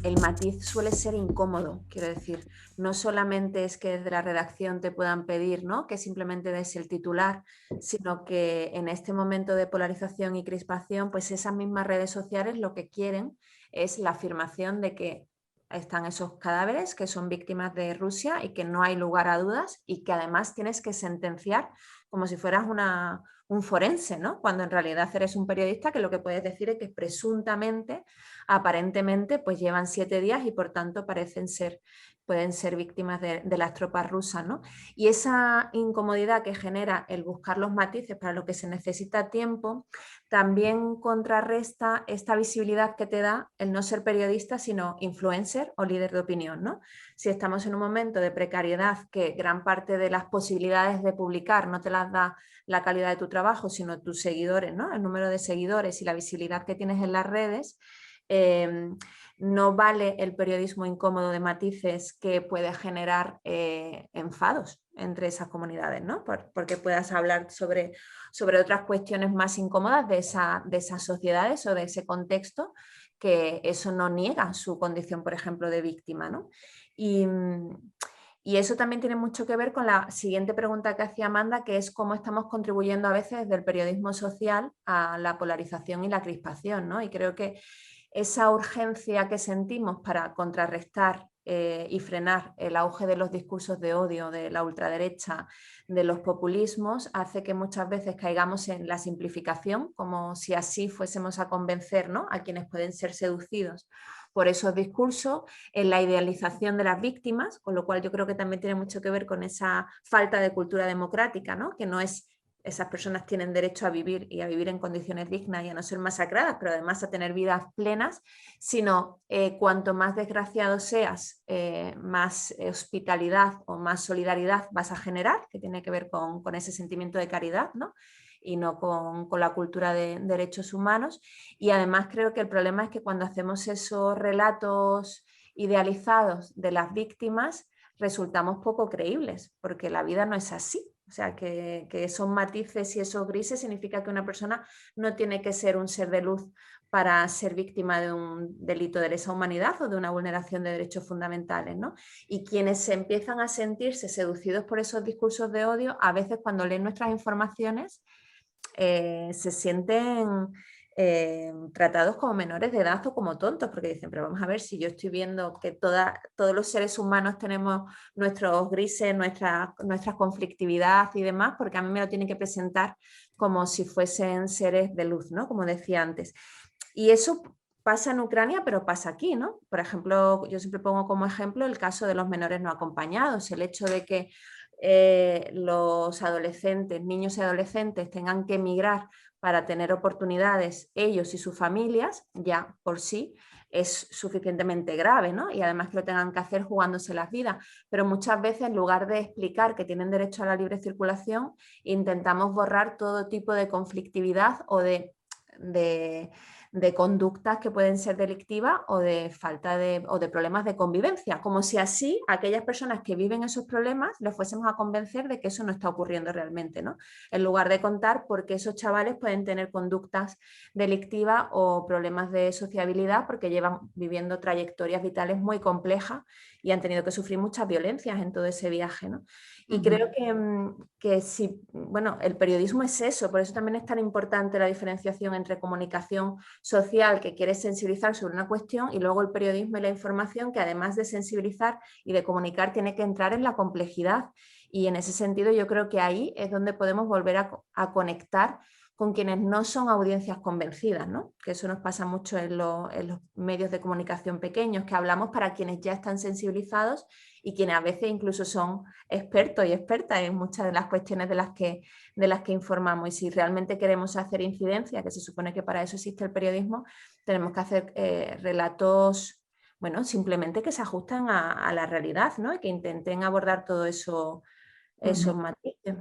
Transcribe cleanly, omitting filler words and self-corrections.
el matiz suele ser incómodo, quiero decir, no solamente es que desde la redacción te puedan pedir, ¿no?, que simplemente des el titular, sino que en este momento de polarización y crispación, pues esas mismas redes sociales lo que quieren es la afirmación de que están esos cadáveres que son víctimas de Rusia y que no hay lugar a dudas y que además tienes que sentenciar como si fueras un forense, ¿no?, cuando en realidad eres un periodista que lo que puedes decir es que presuntamente, aparentemente, pues llevan 7 días y por tanto pueden ser víctimas de las tropas rusas, ¿no? Y esa incomodidad que genera el buscar los matices para lo que se necesita tiempo, también contrarresta esta visibilidad que te da el no ser periodista, sino influencer o líder de opinión, ¿no? Si estamos en un momento de precariedad que gran parte de las posibilidades de publicar no te las da la calidad de tu trabajo, sino tus seguidores, ¿no?, el número de seguidores y la visibilidad que tienes en las redes, no vale el periodismo incómodo de matices que puede generar enfados entre esas comunidades, ¿no? Porque puedas hablar sobre otras cuestiones más incómodas de esas sociedades o de ese contexto, que eso no niega su condición, por ejemplo, de víctima, ¿no? Y, y eso también tiene mucho que ver con la siguiente pregunta que hacía Amanda, que es cómo estamos contribuyendo a veces desde el periodismo social a la polarización y la crispación, ¿no? Y creo que esa urgencia que sentimos para contrarrestar y frenar el auge de los discursos de odio, de la ultraderecha, de los populismos, hace que muchas veces caigamos en la simplificación, como si así fuésemos a convencer, ¿no?, a quienes pueden ser seducidos por esos discursos, en la idealización de las víctimas, con lo cual yo creo que también tiene mucho que ver con esa falta de cultura democrática, ¿no?, que no es esas personas tienen derecho a vivir y a vivir en condiciones dignas y a no ser masacradas, pero además a tener vidas plenas, sino cuanto más desgraciado seas, más hospitalidad o más solidaridad vas a generar, que tiene que ver con ese sentimiento de caridad, ¿no?, y no con la cultura de derechos humanos. Y además creo que el problema es que cuando hacemos esos relatos idealizados de las víctimas, resultamos poco creíbles, porque la vida no es así. O sea, que esos matices y esos grises significa que una persona no tiene que ser un ser de luz para ser víctima de un delito de lesa humanidad o de una vulneración de derechos fundamentales, ¿no? Y quienes se empiezan a sentirse seducidos por esos discursos de odio, a veces cuando leen nuestras informaciones, se sienten tratados como menores de edad o como tontos, porque dicen, pero vamos a ver, si yo estoy viendo que todos los seres humanos tenemos nuestros grises, nuestra conflictividad y demás, porque a mí me lo tienen que presentar como si fuesen seres de luz, ¿no?, como decía antes. Y eso pasa en Ucrania, pero pasa aquí, ¿no? Por ejemplo, yo siempre pongo como ejemplo el caso de los menores no acompañados, el hecho de que los adolescentes, niños y adolescentes tengan que emigrar para tener oportunidades ellos y sus familias, ya por sí es suficientemente grave, ¿no? Y además que lo tengan que hacer jugándose las vidas. Pero muchas veces, en lugar de explicar que tienen derecho a la libre circulación, intentamos borrar todo tipo de conflictividad o de, de conductas que pueden ser delictivas o de o de problemas de convivencia, como si así aquellas personas que viven esos problemas les fuésemos a convencer de que eso no está ocurriendo realmente, ¿no? En lugar de contar por qué esos chavales pueden tener conductas delictivas o problemas de sociabilidad porque llevan viviendo trayectorias vitales muy complejas y han tenido que sufrir muchas violencias en todo ese viaje, ¿no? Y creo Ujú. que sí, bueno, el periodismo es eso, por eso también es tan importante la diferenciación entre comunicación social, que quiere sensibilizar sobre una cuestión, y luego el periodismo y la información, que además de sensibilizar y de comunicar, tiene que entrar en la complejidad. Y en ese sentido yo creo que ahí es donde podemos volver a conectar con quienes no son audiencias convencidas, ¿no? Que eso nos pasa mucho en los medios de comunicación pequeños, que hablamos para quienes ya están sensibilizados y quienes a veces incluso son expertos y expertas en muchas de las cuestiones de las que informamos. Y si realmente queremos hacer incidencia, que se supone que para eso existe el periodismo, tenemos que hacer relatos, bueno, simplemente que se ajusten a la realidad, ¿no? Y que intenten abordar todo eso, esos Ujú. matices.